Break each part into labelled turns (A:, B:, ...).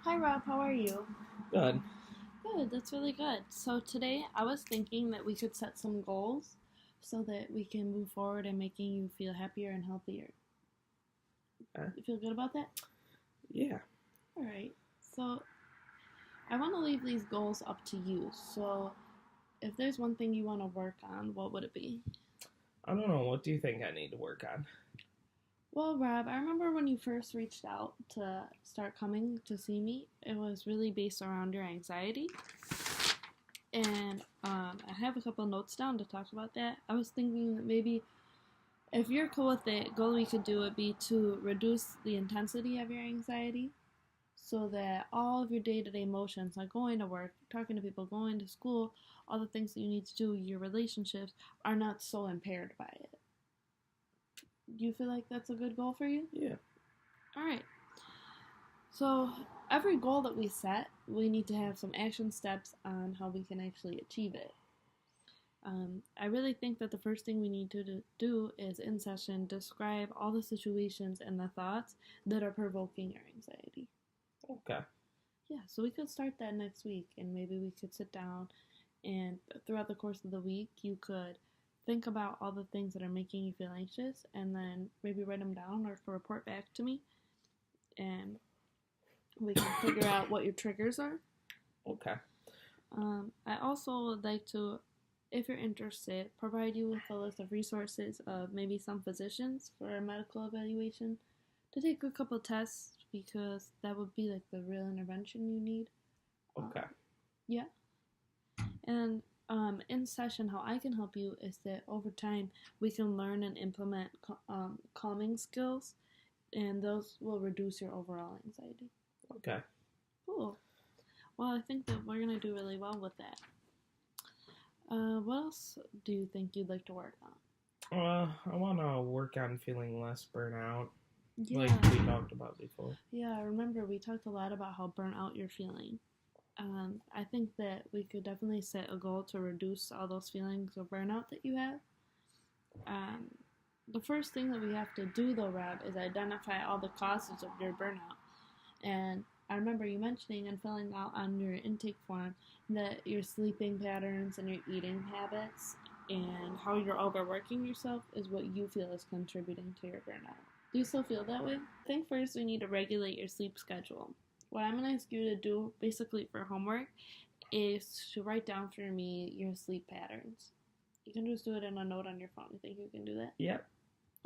A: Hi Rob, how are you?
B: Good.
A: Good, that's really good. So today I was thinking that we could set some goals so that we can move forward and making you feel happier and healthier.
B: Uh,
A: You feel good about that?
B: yeah.
A: All right. So I want to leave these goals up to you. So if there's one thing you want to work on, what would it be?
B: I don't know. What do you think I need to work on?
A: Well, Rob, I remember when you first reached out to start coming to see me, it was really based around your anxiety. And I have a couple notes down to talk about that. I was thinking that maybe if you're cool with it, goal we could do would be to reduce the intensity of your anxiety so that all of your day-to-day emotions, like going to work, talking to people, going to school, all the things that you need to do, your relationships, are not so impaired by it. Do you feel like that's a good goal for you?
B: Yeah.
A: All right. So every goal that we set, we need to have some action steps on how we can actually achieve it. I really think that the first thing we need to do is in session describe all the situations and the thoughts that are provoking your anxiety.
B: Okay.
A: Yeah, so we could start that next week and maybe we could sit down and throughout the course of the week you could think about all the things that are making you feel anxious and then maybe write them down or report back to me and we can figure out what your triggers are.
B: Okay.
A: I also would like to, if you're interested, provide you with a list of resources of maybe some physicians for a medical evaluation to take a couple tests because that would be like the real intervention you need.
B: Okay.
A: Yeah. And in session, how I can help you is that over time we can learn and implement calming skills, and those will reduce your overall anxiety.
B: Okay.
A: Cool. Well, I think that we're gonna do really well with that. What else do you think you'd like to work on?
B: I want to work on feeling less burnout, like
A: Yeah,
B: we talked about before.
A: yeah. I remember we talked a lot about how burnt out you're feeling. I think that we could definitely set a goal to reduce all those feelings of burnout that you have. Um, the first thing that we have to do, though, Rob, is identify all the causes of your burnout. And I remember you mentioning and filling out on your intake form that your sleeping patterns and your eating habits and how you're overworking yourself is what you feel is contributing to your burnout. Do you still feel that way? I think first we need to regulate your sleep schedule. What I'm going to ask you to do, basically for homework, is to write down for me your sleep patterns. You can just do it in a note on your phone. You think you can do that?
B: Yep.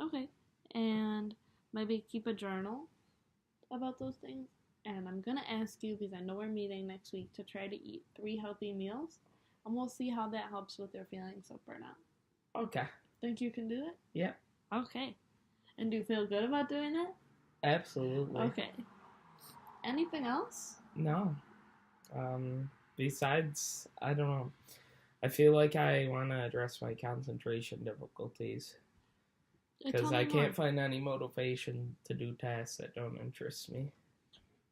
A: Okay. And maybe keep a journal about those things. And I'm going to ask you, because I know we're meeting next week, to try to eat 3 healthy meals. And we'll see how that helps with your feelings of burnout.
B: Okay.
A: Think you can do it?
B: Yep.
A: Okay. And do you feel good about doing that?
B: Absolutely.
A: Okay. Anything else?
B: No. Besides, I don't know. I feel like I want to address my concentration difficulties
A: Tell
B: because
A: me
B: I
A: more.
B: can't find any motivation to do tasks that don't interest me.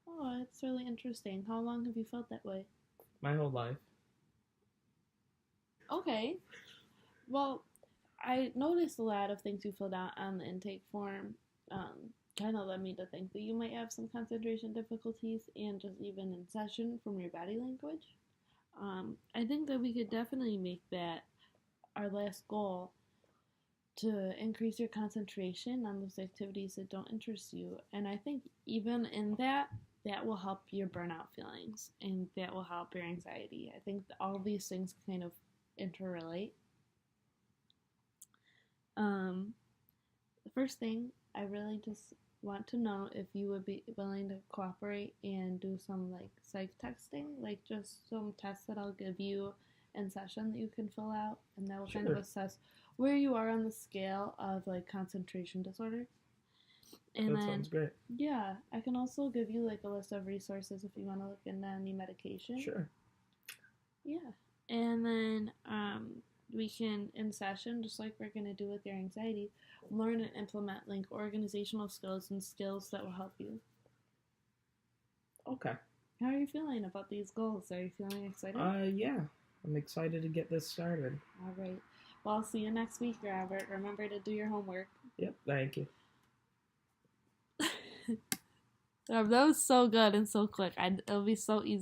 A: Oh, it's really interesting. How long have you felt that way?
B: My whole life.
A: Okay. Well, I noticed a lot of things you filled out on the intake form. Kind of led me to think that you might have some concentration difficulties and just even in session from your body language. I think that we could definitely make that our last goal to increase your concentration on those activities that don't interest you. And I think even in that, that will help your burnout feelings and that will help your anxiety. I think all these things kind of interrelate. Um, the first thing I really just want to know if you would be willing to cooperate and do some like psych texting, like just some tests that I'll give you in session that you can fill out, and that will kind of
B: Sure.
A: assess where you are on the scale of like concentration disorder. And
B: That
A: then,
B: sounds great.
A: yeah, I can also give you like a list of resources if you want to look into any medication.
B: Sure.
A: Yeah. And then we can, in session, just like we're going to do with your anxiety, learn and implement like organizational skills and skills that will help you.
B: Okay.
A: How are you feeling about these goals? Are you feeling excited?
B: Yeah. I'm excited to get this started.
A: All right. Well, I'll see you next week, Robert. Remember to do your homework.
B: Yep. Thank you.
A: That was so good and so quick. It'll be so easy.